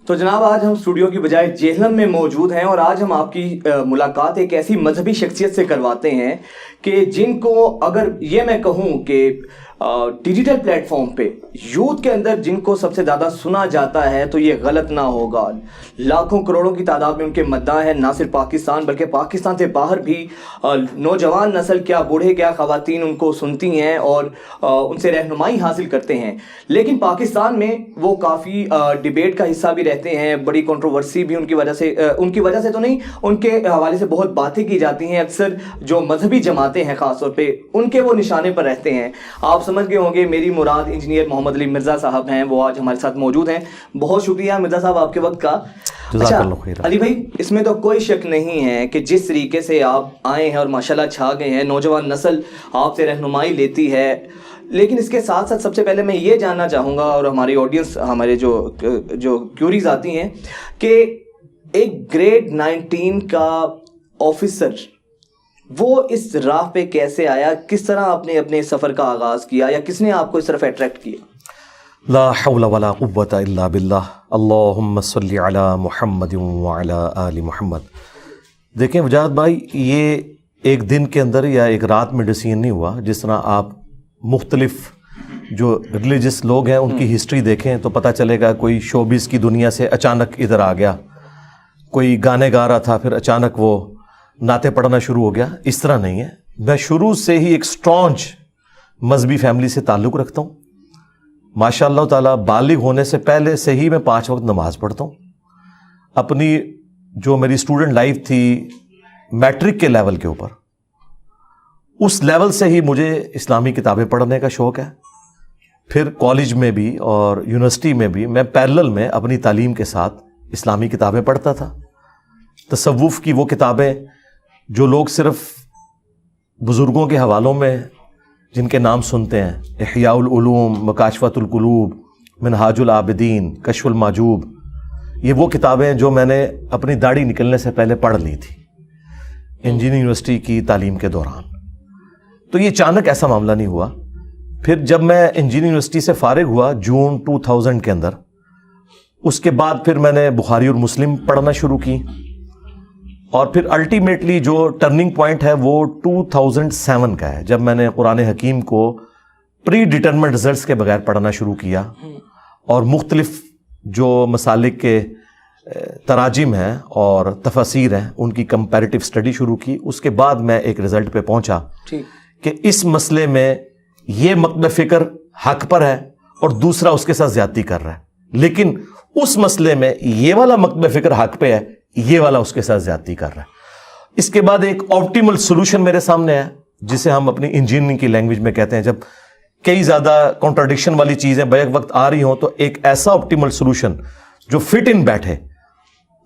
تو جناب آج ہم اسٹوڈیو کی بجائے جہلم میں موجود ہیں اور آج ہم آپ کی ملاقات ایک ایسی مذہبی شخصیت سے کرواتے ہیں کہ جن کو اگر یہ میں کہوں کہ ڈیجیٹل پلیٹ فارم پہ یوتھ کے اندر جن کو سب سے زیادہ سنا جاتا ہے تو یہ غلط نہ ہوگا. لاکھوں کروڑوں کی تعداد میں ان کے مداح ہیں, نہ صرف پاکستان بلکہ پاکستان سے باہر بھی نوجوان نسل کیا بوڑھے کیا خواتین ان کو سنتی ہیں اور ان سے رہنمائی حاصل کرتے ہیں. لیکن پاکستان میں وہ کافی ڈیبیٹ کا حصہ بھی رہتے ہیں, بڑی کنٹروورسی بھی ان کی وجہ سے تو نہیں, ان کے حوالے سے بہت باتیں کی جاتی ہیں. اکثر جو مذہبی جماعتیں ہیں خاص طور پہ ان کے وہ نشانے پر رہتے ہیں. آپ سمجھ گئے ہوں گے میری مراد انجینئر محمد علی مرزا صاحب ہیں, وہ آج ہمارے ساتھ موجود ہیں. بہت شکریہ مرزا صاحب آپ کے وقت کا. اچھا علی بھائی, اس میں تو کوئی شک نہیں ہے کہ جس طریقے سے آپ آئے ہیں اور ماشاءاللہ چھا گئے ہیں, نوجوان نسل آپ سے رہنمائی لیتی ہے, لیکن اس کے ساتھ ساتھ سب سے پہلے میں یہ جاننا چاہوں گا اور ہماری آڈینس ہمارے جو کیوریز آتی ہیں کہ ایک گریڈ 19 کا آفیسر وہ اس راہ پہ کیسے آیا, کس طرح آپ نے اپنے سفر کا آغاز کیا یا کس نے آپ کو اس طرف اٹریکٹ کیا؟ لا حول ولا قوة الا باللہ. اللہم صلی علی محمد وعلی آل محمد. دیکھیں وجاہت بھائی, یہ ایک دن کے اندر یا ایک رات میں ڈیسیژن نہیں ہوا. جس طرح آپ مختلف جو ریلیجس لوگ ہیں ان کی ہسٹری دیکھیں تو پتہ چلے گا, کوئی شوبز کی دنیا سے اچانک ادھر آ گیا, کوئی گانے گا رہا تھا پھر اچانک وہ نعتیں پڑھنا شروع ہو گیا. اس طرح نہیں ہے. میں شروع سے ہی ایک اسٹرانچ مذہبی فیملی سے تعلق رکھتا ہوں. ماشاء اللہ تعالیٰ بالغ ہونے سے پہلے سے ہی میں 5 وقت نماز پڑھتا ہوں. اپنی جو میری اسٹوڈنٹ لائف تھی میٹرک کے لیول کے اوپر, اس لیول سے ہی مجھے اسلامی کتابیں پڑھنے کا شوق ہے. پھر کالج میں بھی اور یونیورسٹی میں بھی میں پیرلل میں اپنی تعلیم کے ساتھ اسلامی کتابیں پڑھتا تھا. تصوف کی وہ کتابیں جو لوگ صرف بزرگوں کے حوالوں میں جن کے نام سنتے ہیں, احیاء العلوم, مکاشفۃ القلوب, منہاج العابدین, کشف المحجوب, یہ وہ کتابیں جو میں نے اپنی داڑھی نکلنے سے پہلے پڑھ لی تھی انجینئرنگ یونیورسٹی کی تعلیم کے دوران. تو یہ اچانک ایسا معاملہ نہیں ہوا. پھر جب میں انجینئرنگ یونیورسٹی سے فارغ ہوا جون 2000 کے اندر, اس کے بعد پھر میں نے بخاری اور مسلم پڑھنا شروع کی, اور پھر الٹیمیٹلی جو ٹرننگ پوائنٹ ہے وہ 2007 کا ہے, جب میں نے قرآن حکیم کو پری ڈیٹرمنٹ رزلٹس کے بغیر پڑھنا شروع کیا اور مختلف جو مسالک کے تراجم ہیں اور تفاسیر ہیں ان کی کمپیریٹیو اسٹڈی شروع کی. اس کے بعد میں ایک رزلٹ پہ پہنچا کہ اس مسئلے میں یہ مکتب فکر حق پر ہے اور دوسرا اس کے ساتھ زیادتی کر رہا ہے, لیکن اس مسئلے میں یہ والا مکتب فکر حق پہ ہے, یہ والا اس کے ساتھ زیادتی کر رہا ہے. اس کے بعد ایک آپٹیمل سولوشن میرے سامنے ہے جسے ہم اپنی انجینئرنگ کی لینگویج میں کہتے ہیں, جب کئی زیادہ کانٹراڈکشن والی چیزیں بیک وقت آ رہی ہوں تو ایک ایسا آپٹیمل سولوشن جو فٹ ان بیٹھے,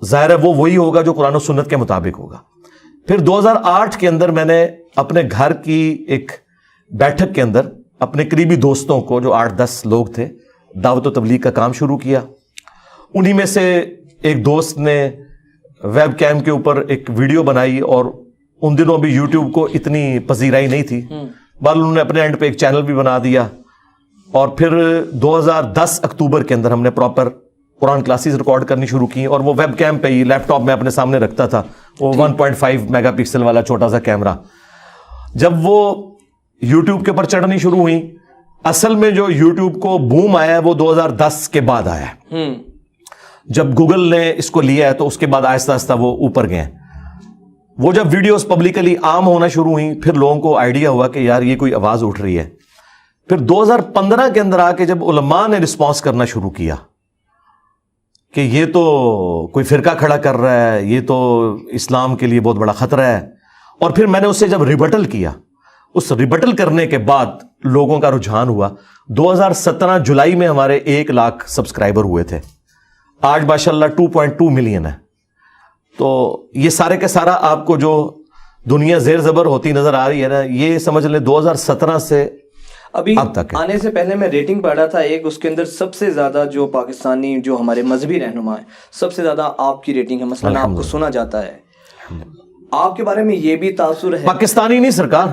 ظاہر ہے وہ وہی ہوگا جو قرآن و سنت کے مطابق ہوگا. پھر 2008 کے اندر میں نے اپنے گھر کی ایک بیٹھک کے اندر اپنے قریبی دوستوں کو جو 8-10 لوگ تھے دعوت و تبلیغ کا کام شروع کیا. انہی میں سے ایک دوست نے ویب کیم کے اوپر ایک ویڈیو بنائی, اور ان دنوں بھی یوٹیوب کو اتنی پذیرائی نہیں تھی, بل انہوں نے اپنے اینڈ پہ ایک چینل بھی بنا دیا. اور پھر 2010 اکتوبر کے اندر ہم نے پراپر قرآن کلاسز ریکارڈ کرنی شروع کی, اور وہ ویب کیم پہ ہی لیپ ٹاپ میں اپنے سامنے رکھتا تھا, وہ 1.5 میگا پکسل والا چھوٹا سا کیمرہ. جب وہ یوٹیوب کے اوپر چڑھنی شروع ہوئی, اصل میں جو یوٹیوب کو بوم آیا ہے وہ 2010 کے بعد آیا ہے. جب گوگل نے اس کو لیا ہے تو اس کے بعد آہستہ آہستہ وہ اوپر گئے. وہ جب ویڈیوز پبلکلی عام ہونا شروع ہوئی, پھر لوگوں کو آئیڈیا ہوا کہ یار یہ کوئی آواز اٹھ رہی ہے. پھر 2015 کے اندر آ کے جب علماء نے رسپانس کرنا شروع کیا کہ یہ تو کوئی فرقہ کھڑا کر رہا ہے, یہ تو اسلام کے لیے بہت بڑا خطرہ ہے, اور پھر میں نے اسے جب ریبٹل کیا, اس ریبٹل کرنے کے بعد لوگوں کا رجحان ہوا. 2017 جولائی میں ہمارے 1 لاکھ سبسکرائبر ہوئے تھے, آج ماشاءاللہ 2.2 ملین ہے. تو یہ سارے کے سارا آپ کو جو دنیا زیر زبر ہوتی نظر آ رہی ہے نا, یہ سمجھ لیں 2017 سے ابھی آنے سے پہلے میں ریٹنگ پڑھ رہا تھا ایک, اس کے اندر سب سے زیادہ جو پاکستانی جو ہمارے مذہبی رہنما ہیں سب سے زیادہ آپ کی ریٹنگ ہے, مثلا آپ کو سنا جاتا ہے. آپ کے بارے میں یہ بھی تاثر ہے, پاکستانی نہیں سرکار,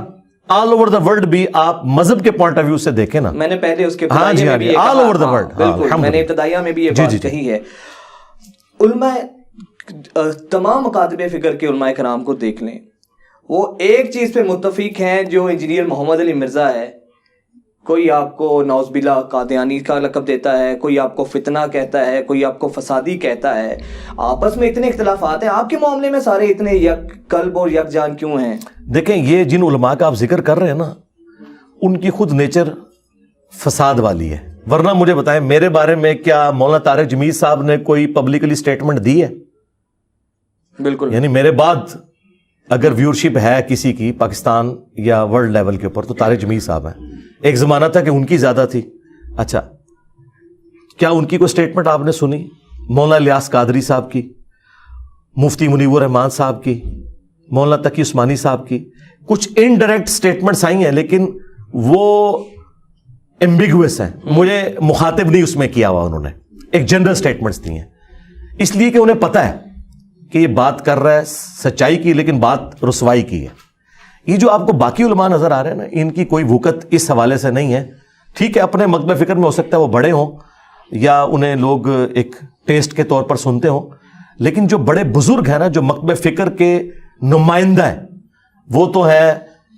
آل اوور دا ورلڈ بھی آپ مذہب کے پوائنٹ آف ویو سے دیکھیں نا. میں نے پہلے اس کے آل اوور دا ورلڈ بالکل میں نے ابتدائیہ میں بھی یہ بات کہی ہے. علماء تمام مکاتب فکر کے علماء کرام کو دیکھ لیں، وہ ایک چیز پہ متفق ہیں جو انجینئر محمد علی مرزا ہے، کوئی آپ کو نعوذ باللہ قادیانی کا لقب دیتا ہے، کوئی آپ کو فتنہ کہتا ہے، کوئی آپ کو فسادی کہتا ہے، آپس میں اتنے اختلافات ہیں، آپ کے معاملے میں سارے اتنے یک قلب اور یک جان کیوں ہیں؟ دیکھیں یہ جن علماء کا آپ ذکر کر رہے ہیں نا، ان کی خود نیچر فساد والی ہے، ورنہ مجھے بتائیں میرے بارے میں کیا مولانا طارق جمیل صاحب نے کوئی پبلکلی سٹیٹمنٹ دی ہے؟ بالکل، یعنی میرے بعد اگر ویورشپ ہے کسی کی پاکستان یا ورلڈ لیول کے اوپر تو طارق جمیل صاحب ہیں، ایک زمانہ تھا کہ ان کی زیادہ تھی۔ اچھا کیا ان کی کوئی سٹیٹمنٹ آپ نے سنی؟ مولانا الیاس قادری صاحب کی، مفتی منیب الرحمان صاحب کی، مولانا تقی عثمانی صاحب کی، کچھ انڈائریکٹ سٹیٹمنٹس آئی ہیں لیکن وہ ایمبیگوس ہیں، مجھے مخاطب نہیں اس میں کیا ہوا، انہوں نے ایک جنرل سٹیٹمنٹس دی ہیں، اس لیے کہ انہیں پتہ ہے کہ یہ بات کر رہا ہے سچائی کی لیکن بات رسوائی کی ہے۔ یہ جو آپ کو باقی علماء نظر آ رہے ہیں نا، ان کی کوئی وقت اس حوالے سے نہیں ہے، ٹھیک ہے اپنے مکتب فکر میں ہو سکتا ہے وہ بڑے ہوں یا انہیں لوگ ایک ٹیسٹ کے طور پر سنتے ہوں، لیکن جو بڑے بزرگ ہیں نا، جو مکتب فکر کے نمائندہ ہیں، وہ تو ہیں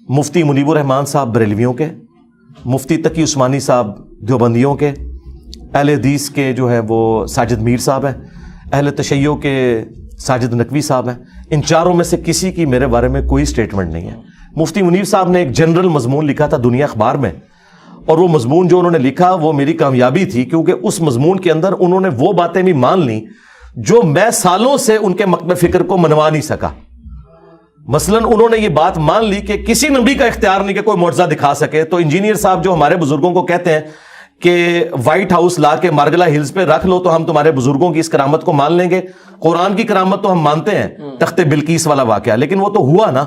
مفتی منیب الرحمان صاحب بریلویوں کے، مفتی تقی عثمانی صاحب دیوبندیوں کے، اہل حدیث کے جو ہے وہ ساجد میر صاحب ہیں، اہل تشیع کے ساجد نقوی صاحب ہیں، ان چاروں میں سے کسی کی میرے بارے میں کوئی سٹیٹمنٹ نہیں ہے۔ مفتی منیر صاحب نے ایک جنرل مضمون لکھا تھا دنیا اخبار میں، اور وہ مضمون جو انہوں نے لکھا وہ میری کامیابی تھی، کیونکہ اس مضمون کے اندر انہوں نے وہ باتیں بھی مان لیں جو میں سالوں سے ان کے مکتب فکر کو منوا نہیں سکا۔ مثلا انہوں نے یہ بات مان لی کہ کسی نبی کا اختیار نہیں کہ کوئی معجزہ دکھا سکے، تو انجینئر صاحب جو ہمارے بزرگوں کو کہتے ہیں کہ وائٹ ہاؤس لا کے مارگلا ہلز پہ رکھ لو تو ہم تمہارے بزرگوں کی اس کرامت کو مان لیں گے، قرآن کی کرامت تو ہم مانتے ہیں، تخت بلقیس والا واقعہ، لیکن وہ تو ہوا نا،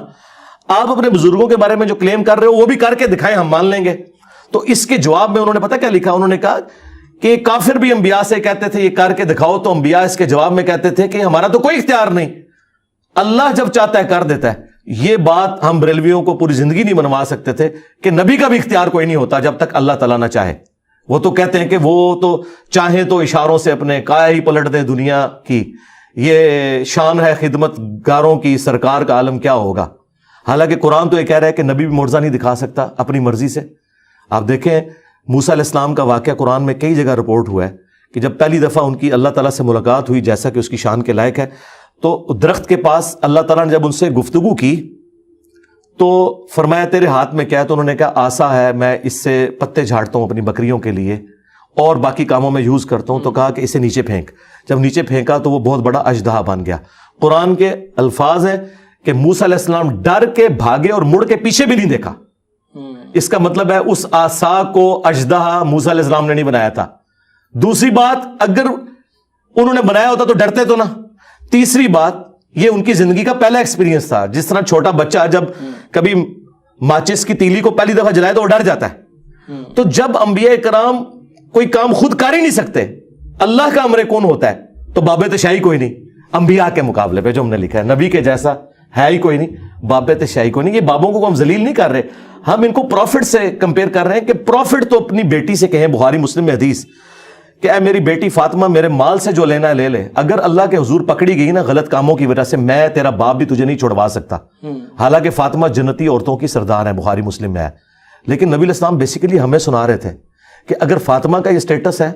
آپ اپنے بزرگوں کے بارے میں جو کلیم کر رہے ہو وہ بھی کر کے دکھائیں، ہم مان لیں گے۔ تو اس کے جواب میں انہوں نے پتہ کیا لکھا؟ انہوں نے کہا کہ کافر بھی انبیاء سے کہتے تھے یہ کر کے دکھاؤ، تو انبیاء اس کے جواب میں کہتے تھے کہ ہمارا تو کوئی اختیار نہیں، اللہ جب چاہتا ہے کر دیتا ہے۔ یہ بات ہم بریلویوں کو پوری زندگی نہیں منوا سکتے تھے کہ نبی کا بھی اختیار کوئی نہیں ہوتا جب تک اللہ تعالیٰ نہ چاہے۔ وہ تو کہتے ہیں کہ وہ تو چاہیں تو اشاروں سے اپنے کایا ہی پلٹ دے دنیا کی، یہ شان ہے خدمت گاروں کی، سرکار کا عالم کیا ہوگا۔ حالانکہ قرآن تو یہ کہہ رہا ہے کہ نبی بھی معجزہ نہیں دکھا سکتا اپنی مرضی سے۔ آپ دیکھیں موسیٰ علیہ السلام کا واقعہ قرآن میں کئی جگہ رپورٹ ہوا ہے کہ جب پہلی دفعہ ان کی اللہ تعالیٰ سے ملاقات ہوئی، جیسا کہ اس کی شان کے لائق ہے، تو درخت کے پاس اللہ تعالیٰ نے جب ان سے گفتگو کی تو فرمایا تیرے ہاتھ میں کیا ہے؟ تو انہوں نے کہا آسا ہے، میں اس سے پتے جھاڑتا ہوں اپنی بکریوں کے لیے اور باقی کاموں میں یوز کرتا ہوں۔ تو کہا کہ اسے نیچے پھینک، جب نیچے پھینکا تو وہ بہت بڑا اژدہا بن گیا۔ قرآن کے الفاظ ہیں کہ موسیٰ علیہ السلام ڈر کے بھاگے اور مڑ کے پیچھے بھی نہیں دیکھا۔ اس کا مطلب ہے اس آسا کو اژدہا موسیٰ علیہ السلام نے نہیں بنایا تھا۔ دوسری بات، اگر انہوں نے بنایا ہوتا تو ڈرتے تو نہ۔ تیسری بات، یہ ان کی زندگی کا پہلا ایکسپیرینس تھا، جس طرح چھوٹا بچہ جب کبھی ماچس کی تیلی کو پہلی دفعہ جلائے تو وہ ڈر جاتا ہے۔ تو جب انبیاء کرام کوئی کام خود کر ہی نہیں سکتے، اللہ کا امر کون ہوتا ہے، تو باب تشائی کوئی نہیں انبیاء کے مقابلے پہ، جو ہم نے لکھا ہے نبی کے جیسا ہے ہی کوئی نہیں، باب تشائی کوئی نہیں۔ یہ بابوں کو ہم ذلیل نہیں کر رہے، ہم ان کو پروفٹ سے کمپیئر کر رہے ہیں کہ پروفٹ تو اپنی بیٹی سے کہیں، بخاری مسلم میں حدیث کہ اے میری بیٹی فاطمہ میرے مال سے جو لینا ہے لے لے، اگر اللہ کے حضور پکڑی گئی نا غلط کاموں کی وجہ سے، میں تیرا باپ بھی تجھے نہیں چھڑوا سکتا۔ حالانکہ فاطمہ جنتی عورتوں کی سردار ہے، بخاری مسلم میں ہے، لیکن نبی علیہ السلام بیسیکلی ہمیں سنا رہے تھے کہ اگر فاطمہ کا یہ سٹیٹس ہے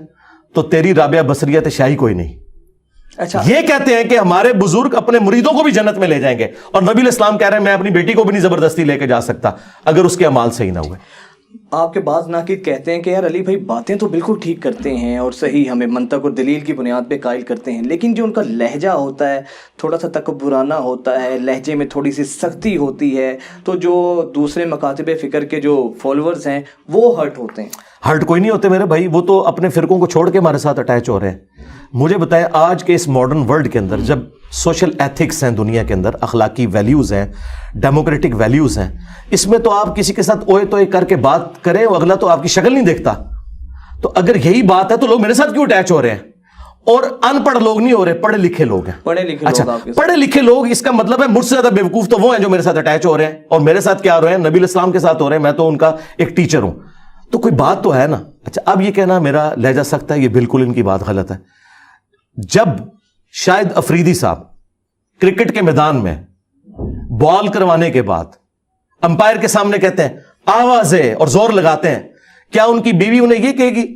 تو تیری رابعہ بصریہ شاہی کوئی نہیں۔ اچھا، یہ کہتے ہیں کہ ہمارے بزرگ اپنے مریدوں کو بھی جنت میں لے جائیں گے، اور نبی علیہ السلام کہہ رہے ہیں میں اپنی بیٹی کو بھی نہیں زبردستی لے کے جا سکتا اگر اس کے اعمال صحیح نہ ہوئے۔ آپ کے بعض ناقد کہتے ہیں کہ یار علی بھائی باتیں تو بالکل ٹھیک کرتے ہیں اور صحیح ہمیں منطق اور دلیل کی بنیاد پہ قائل کرتے ہیں، لیکن جو ان کا لہجہ ہوتا ہے تھوڑا سا تکبرانہ ہوتا ہے، لہجے میں تھوڑی سی سختی ہوتی ہے، تو جو دوسرے مکاتب فکر کے جو فالوورز ہیں وہ ہرٹ ہوتے ہیں۔ ہرٹ کوئی نہیں ہوتے میرے بھائی، وہ تو اپنے فرقوں کو چھوڑ کے ہمارے ساتھ اٹیچ ہو رہے ہیں۔ مجھے بتائیں آج کے اس ماڈرن ورلڈ کے اندر جب سوشل ایتھکس ہیں دنیا کے اندر، اخلاقی ویلیوز ہیں، ڈیموکریٹک ویلیوز ہیں، اس میں تو آپ کسی کے ساتھ اوئے توئے کر کے بات کریں، اگلا تو آپ کی شکل نہیں دیکھتا۔ تو اگر یہی بات ہے تو لوگ میرے ساتھ کیوں اٹیچ ہو رہے ہیں؟ اور ان پڑھ لوگ نہیں ہو رہے، پڑھے لکھے لوگ ہیں۔ پڑھے لکھے اچھا، لوگ، پڑھے لکھے لوگ، اس کا مطلب ہے مجھ سے زیادہ بیوقوف تو وہ ہیں جو میرے ساتھ اٹیچ ہو رہے ہیں، اور میرے ساتھ کیا ہو رہے ہیں؟ نبی علیہ السلام کے ساتھ ہو رہے ہیں، میں تو ان کا ایک ٹیچر ہوں، تو کوئی بات تو ہے نا۔ اچھا، اب یہ کہنا میرا لہجہ سخت ہے، یہ بالکل ان کی بات غلط ہے۔ جب شاہد افریدی صاحب کرکٹ کے میدان میں بال کروانے کے بعد امپائر کے سامنے کہتے ہیں آواز ہے اور زور لگاتے ہیں, کیا ان کی بیوی انہیں یہ کہے گی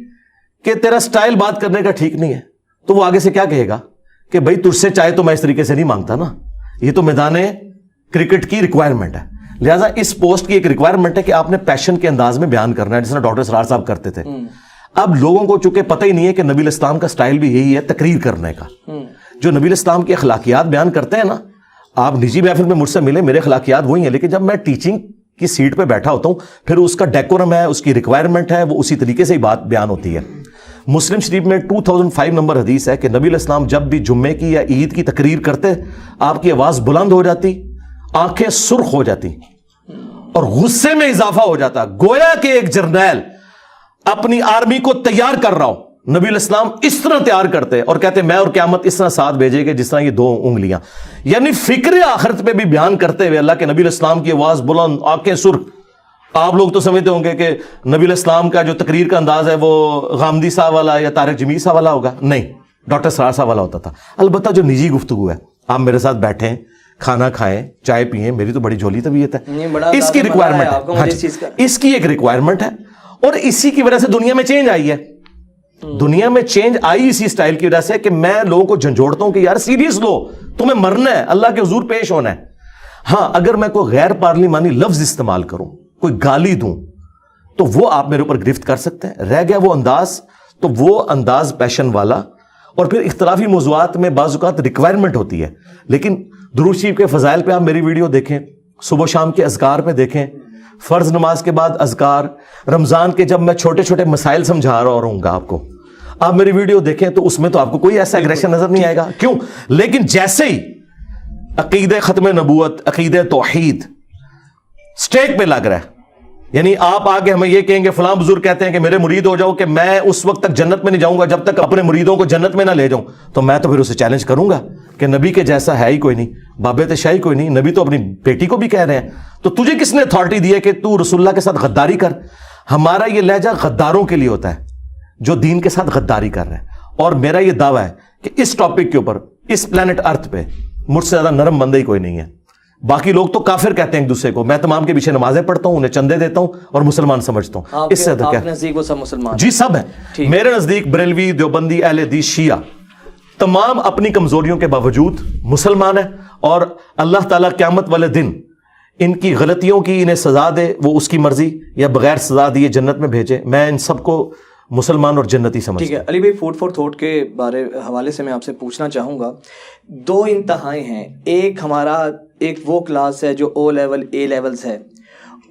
کہ تیرا سٹائل بات کرنے کا ٹھیک نہیں ہے؟ تو وہ آگے سے کیا کہے گا کہ بھائی تجھ سے چائے تو میں اس طریقے سے نہیں مانگتا نا, یہ تو میدان کرکٹ کی ریکوائرمنٹ ہے. لہٰذا اس پوسٹ کی ایک ریکوائرمنٹ ہے کہ آپ نے پیشن کے انداز میں بیان کرنا ہے, جس طرح ڈاکٹر سرار صاحب کرتے تھے. اب لوگوں کو چونکہ پتہ ہی نہیں ہے کہ نبی الاسلام کا سٹائل بھی یہی ہے, تقریر کرنے کا. جو نبی الاسلام کی اخلاقیات بیان کرتے ہیں نا, آپ نجی محفل میں مجھ سے ملے, میرے اخلاقیات وہی ہیں, لیکن جب میں ٹیچنگ کی سیٹ پہ بیٹھا ہوتا ہوں پھر اس کا ڈیکورم ہے, اس کی ریکوائرمنٹ ہے, وہ اسی طریقے سے ہی بات بیان ہوتی ہے. مسلم شریف میں 2005 نمبر حدیث ہے کہ نبی علیہ السلام جب بھی جمعے کی یا عید کی تقریر کرتے آپ کی آواز بلند ہو جاتی, آنکھیں سرخ ہو جاتی اور غصے میں اضافہ ہو جاتا, گویا کہ ایک جرنیل اپنی آرمی کو تیار کر رہا ہو. نبی علیہ السلام اس طرح تیار کرتے اور کہتے میں اور قیامت اس طرح ساتھ بھیجے گے جس طرح یہ 2 انگلیاں. یعنی فکر آخرت پہ بھی بیان کرتے ہوئے اللہ کے نبی علیہ السلام کی آواز بلند, آنکھیں سرخ. آپ لوگ تو سمجھتے ہوں گے کہ نبی علیہ السلام کا جو تقریر کا انداز ہے وہ غامدی صاحب والا یا طارق جمیل صاحب والا ہوگا, نہیں, ڈاکٹر سرار صاحب والا ہوتا تھا. البتہ جو نجی گفتگو ہے, آپ میرے ساتھ بیٹھیں, کھانا کھائیں, چائے پئیں, میری تو بڑی جھولی طبیعت ہے, اس کی ریکوائرمنٹ ہے, اس کی ایک ریکوائرمنٹ ہے. اور اسی کی وجہ سے دنیا میں چینج آئی ہے. دنیا میں چینج آئی اسی سٹائل کی وجہ سے کہ میں لوگوں کو جھنجھوڑتا ہوں کہ یار سیریس لو, تمہیں مرنا ہے, اللہ کے حضور پیش ہونا ہے. ہاں اگر میں کوئی غیر پارلیمانی لفظ استعمال کروں, کوئی گالی دوں, تو وہ آپ میرے اوپر گرفت کر سکتے ہیں. رہ گیا وہ انداز, تو وہ انداز پیشن والا. اور پھر اختلافی موضوعات میں بعض اوقات ریکوائرمنٹ ہوتی ہے, لیکن درود شریف کے فضائل پہ آپ میری ویڈیو دیکھیں, صبح شام کے اذکار پہ دیکھیں, فرض نماز کے بعد اذکار, رمضان کے جب میں چھوٹے چھوٹے مسائل سمجھا رہا ہوں گا آپ کو, آپ میری ویڈیو دیکھیں تو اس میں تو آپ کو کوئی ایسا ایگریشن نظر نہیں آئے گا. کیوں؟ لیکن جیسے ہی عقیدہ ختم نبوت, عقیدہ توحید سٹیک پہ لگ رہا ہے, یعنی آپ آگے ہمیں یہ کہیں گے فلاں بزرگ کہتے ہیں کہ میرے مرید ہو جاؤ, کہ میں اس وقت تک جنت میں نہیں جاؤں گا جب تک اپنے مریدوں کو جنت میں نہ لے جاؤں, تو میں تو پھر اسے چیلنج کروں گا کہ نبی کے جیسا ہے ہی کوئی نہیں, بابے شاہی کوئی نہیں, نبی تو اپنی بیٹی کو بھی کہہ رہے ہیں, تو تجھے کس نے اتھارٹی دی ہے کہ تو رسول اللہ کے ساتھ غداری کر؟ ہمارا یہ لہجہ غداروں کے لیے ہوتا ہے جو دین کے ساتھ غداری کر رہے ہیں. اور میرا یہ دعویٰ ہے کہ اس ٹاپک کے اوپر اس پلانٹ ارتھ پہ مجھ سے زیادہ نرم بندہ ہی کوئی نہیں ہے. باقی لوگ تو کافر کہتے ہیں ایک دوسرے کو, میں تمام کے پیچھے نمازیں پڑھتا ہوں, انہیں چندے دیتا ہوں اور مسلمان سمجھتا ہوں. اس سے نزدیک وہ سب مسلمان جی سب ہیں میرے نزدیک. بریلوی, دیوبندی, اہل حدیث, شیعہ, تمام اپنی کمزوریوں کے باوجود مسلمان ہیں, اور اللہ تعالیٰ قیامت والے دن ان کی غلطیوں کی انہیں سزا دے, وہ اس کی مرضی, یا بغیر سزا دیے جنت میں بھیجے. میں ان سب کو مسلمان اور جنتی سمجھتا ہوں. ٹھیک ہے علی بھائی, فوڈ فار تھاٹ کے حوالے سے میں آپ سے پوچھنا چاہوں گا. 2 انتہائیں ہیں, ایک وہ کلاس ہے جو او لیول اے لیولز ہے,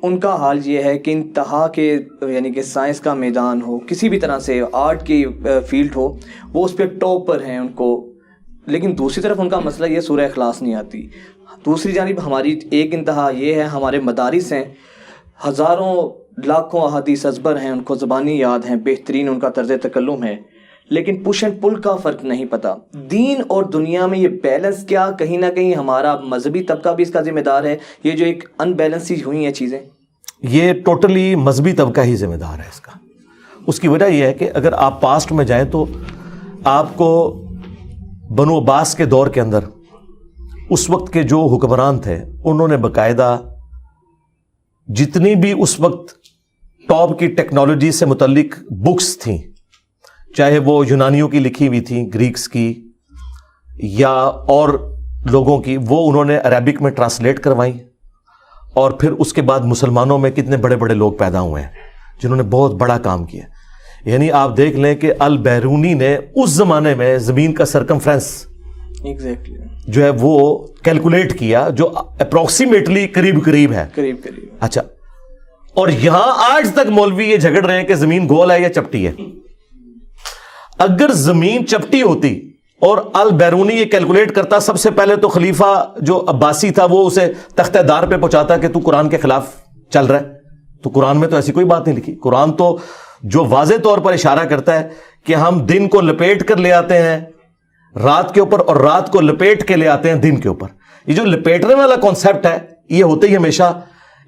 ان کا حال یہ ہے کہ انتہا کے یعنی کہ سائنس کا میدان ہو, کسی بھی طرح سے آرٹ کی فیلڈ ہو, وہ اس پہ ٹاپ پر ہیں ان کو, لیکن دوسری طرف ان کا مسئلہ یہ سورہ اخلاص نہیں آتی. دوسری جانب ہماری ایک انتہا یہ ہے, ہمارے مدارس ہیں, ہزاروں لاکھوں احادیث ازبر ہیں, ان کو زبانی یاد ہیں, بہترین ان کا طرز تکلم ہے, لیکن پش اینڈ پل کا فرق نہیں پتا. دین اور دنیا میں یہ بیلنس کیا کہیں نہ کہیں ہمارا مذہبی طبقہ بھی اس کا ذمہ دار ہے؟ یہ جو ایک ان بیلنس سی ہوئی ہیں چیزیں, یہ ٹوٹلی مذہبی طبقہ ہی ذمہ دار ہے اس کا. اس کی وجہ یہ ہے کہ اگر آپ پاسٹ میں جائیں تو آپ کو بنو عباس کے دور کے اندر اس وقت کے جو حکمران تھے انہوں نے باقاعدہ جتنی بھی اس وقت ٹاپ کی ٹیکنالوجی سے متعلق بکس تھیں, چاہے وہ یونانیوں کی لکھی ہوئی تھیں, گریکس کی یا اور لوگوں کی, وہ انہوں نے عربک میں ٹرانسلیٹ کروائیں. اور پھر اس کے بعد مسلمانوں میں کتنے بڑے بڑے لوگ پیدا ہوئے ہیں جنہوں نے بہت بڑا کام کیا. یعنی آپ دیکھ لیں کہ البیرونی نے اس زمانے میں زمین کا سرکمفرنس جو ہے وہ کیلکولیٹ کیا, جو اپروکسیمیٹلی قریب ہے. اچھا, اور یہاں آج تک مولوی یہ جھگڑ رہے ہیں کہ زمین گول ہے یا چپٹی ہے. اگر زمین چپٹی ہوتی اور البیرونی یہ کیلکولیٹ کرتا, سب سے پہلے تو خلیفہ جو عباسی تھا وہ اسے تختہ دار پہ پہنچاتا کہ تو قرآن کے خلاف چل رہا ہے. تو قرآن میں تو ایسی کوئی بات نہیں لکھی. قرآن تو جو واضح طور پر اشارہ کرتا ہے کہ ہم دن کو لپیٹ کر لے آتے ہیں رات کے اوپر, اور رات کو لپیٹ کے لے آتے ہیں دن کے اوپر. یہ جو لپیٹنے والا کانسیپٹ ہے یہ ہوتا ہی ہمیشہ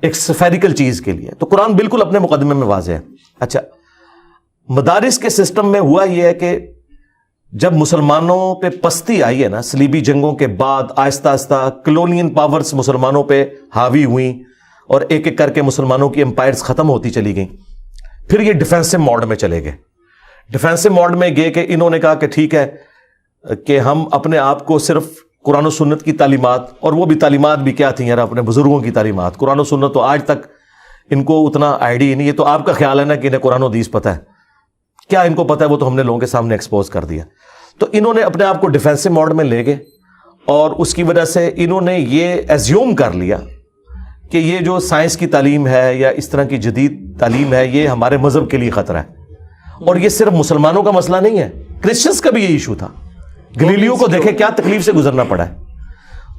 ایک سفیریکل چیز کے لیے. تو قرآن بالکل اپنے مقدمے میں واضح ہے. اچھا, مدارس کے سسٹم میں ہوا یہ ہے کہ جب مسلمانوں پہ پستی آئی ہے نا صلیبی جنگوں کے بعد، آہستہ آہستہ کلونین پاورز مسلمانوں پہ حاوی ہوئیں اور ایک ایک کر کے مسلمانوں کی امپائرز ختم ہوتی چلی گئیں، پھر یہ ڈیفینسو موڈ میں چلے گئے. ڈیفینسو موڈ میں گئے کہ انہوں نے کہا کہ ٹھیک ہے کہ ہم اپنے آپ کو صرف قرآن و سنت کی تعلیمات، اور وہ بھی تعلیمات بھی کیا تھیں یار، اپنے بزرگوں کی تعلیمات. قرآن و سنت تو آج تک ان کو اتنا آئیڈیا نہیں. یہ تو آپ کا خیال ہے نا کہ انہیں قرآن و حدیث پتہ ہے، کیا ان کو پتہ ہے؟ وہ تو ہم نے لوگوں کے سامنے ایکسپوز کر دیا. تو انہوں نے اپنے آپ کو ڈیفینسو موڈ میں لے گئے، اور اس کی وجہ سے انہوں نے یہ ایزیوم کر لیا کہ یہ جو سائنس کی تعلیم ہے یا اس طرح کی جدید تعلیم ہے، یہ ہمارے مذہب کے لیے خطرہ ہے. اور یہ صرف مسلمانوں کا مسئلہ نہیں ہے، کرسچنس کا بھی یہ ایشو تھا. گلیلیو کو دیکھے کیا تکلیف سے گزرنا پڑا ہے.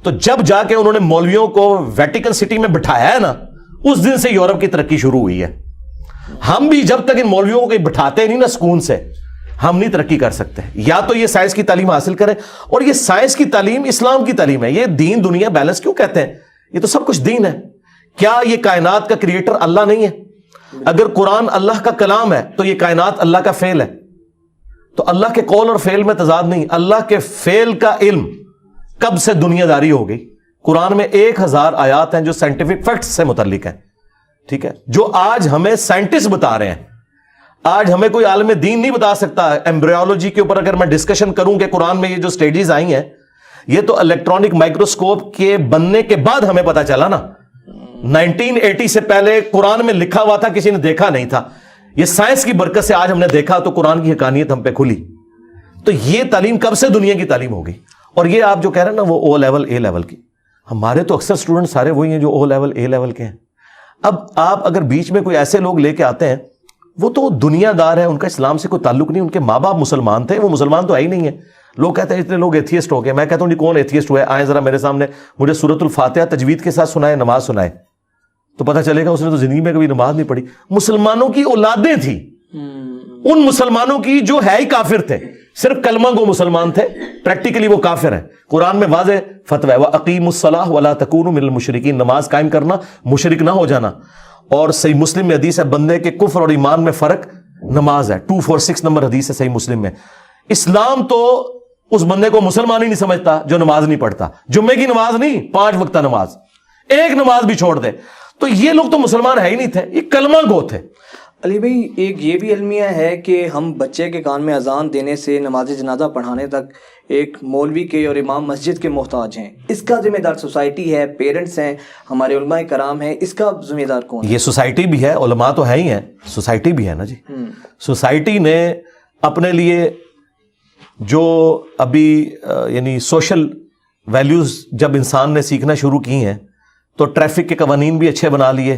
تو جب جا کے انہوں نے مولویوں کو ویٹیکن سٹی میں بٹھایا ہے نا، اس دن سے یورپ کی ترقی شروع ہوئی ہے. ہم بھی جب تک ان مولویوں کو بٹھاتے نہیں نا سکون سے، ہم نہیں ترقی کر سکتے. یا تو یہ سائنس کی تعلیم حاصل کریں، اور یہ سائنس کی تعلیم اسلام کی تعلیم ہے. یہ دین دنیا بیلنس کیوں کہتے ہیں؟ یہ تو سب کچھ دین ہے. کیا یہ کائنات کا کریٹر اللہ نہیں ہے؟ اگر قرآن اللہ کا کلام ہے تو یہ کائنات اللہ کا فعل ہے. تو اللہ کے قول اور فعل میں تضاد نہیں. اللہ کے فعل کا علم کب سے دنیا داری ہو گئی. قرآن میں 1000 آیات ہیں جو سائنٹیفک فیکٹس سے متعلق ہیں، ٹھیک ہے، جو آج ہمیں سائنٹسٹ بتا رہے ہیں. آج ہمیں کوئی عالم دین نہیں بتا سکتا. ایمبریولوجی کے اوپر اگر میں ڈسکشن کروں کہ قرآن میں یہ جو سٹیجز آئی ہیں، یہ تو الیکٹرانک مائکروسکوپ کے بننے کے بعد ہمیں پتا چلا نا. 1980 سے پہلے قرآن میں لکھا ہوا تھا، کسی نے دیکھا نہیں تھا. یہ سائنس کی برکت سے آج ہم نے دیکھا تو قرآن کی حقانیت ہم پہ کھلی. تو یہ تعلیم کب سے دنیا کی تعلیم ہو گئی. اور یہ آپ جو کہہ رہے ہیں نا وہ او لیول اے لیول کی، ہمارے تو اکثر اسٹوڈنٹ سارے وہی ہیں جو او لیول اے لیول کے ہیں. اب آپ اگر بیچ میں کوئی ایسے لوگ لے کے آتے ہیں، وہ تو دنیا دار ہے، ان کا اسلام سے کوئی تعلق نہیں. ان کے ماں باپ مسلمان تھے، وہ مسلمان تو آئی نہیں ہے. لوگ کہتے ہیں اتنے لوگ ایتھیسٹ ہو گئے. میں کہتا ہوں جی کون ایتھیسٹ ہوا ہے؟ آئیں ذرا میرے سامنے، مجھے سورۃ الفاتحہ تجوید کے ساتھ سنائے، نماز سنائے، تو پتہ چلے گا اس نے تو زندگی میں کبھی نماز نہیں پڑھی. مسلمانوں کی اولادیں تھیں، ان مسلمانوں کی جو ہے ہی کافر تھے، صرف کلمہ گو مسلمان تھے، پریکٹیکلی وہ کافر ہیں. قرآن میں واضح فتوی ہے وَأَقِيمُوا الصَّلَاةَ وَلَا تَكُونُوا مِنَ الْمُشْرِكِينَ، نماز قائم کرنا، مشرک نہ ہو جانا. اور صحیح مسلم میں حدیث ہے بندے کے کفر اور ایمان میں فرق نماز ہے. 246 نمبر حدیث ہے صحیح مسلم میں. اسلام تو اس بندے کو مسلمان ہی نہیں سمجھتا جو نماز نہیں پڑھتا. جمعے کی نماز نہیں، 5 وقتہ نماز، ایک نماز بھی چھوڑ دے. تو یہ لوگ تو مسلمان ہے ہی نہیں تھے، یہ کلمہ گو تھے. علی بھائی ایک یہ بھی المیہ ہے کہ ہم بچے کے کان میں اذان دینے سے نماز جنازہ پڑھانے تک ایک مولوی کے اور امام مسجد کے محتاج ہیں. اس کا ذمہ دار سوسائٹی ہے، پیرنٹس ہیں، ہمارے علماء کرام ہیں. اس کا ذمہ دار کون ہے؟ یہ سوسائٹی بھی ہے، علماء تو ہے ہی ہیں، سوسائٹی بھی ہے نا جی. سوسائٹی نے اپنے لیے جو ابھی یعنی سوشل ویلیوز جب انسان نے سیکھنا شروع کی ہیں تو ٹریفک کے قوانین بھی اچھے بنا لیے،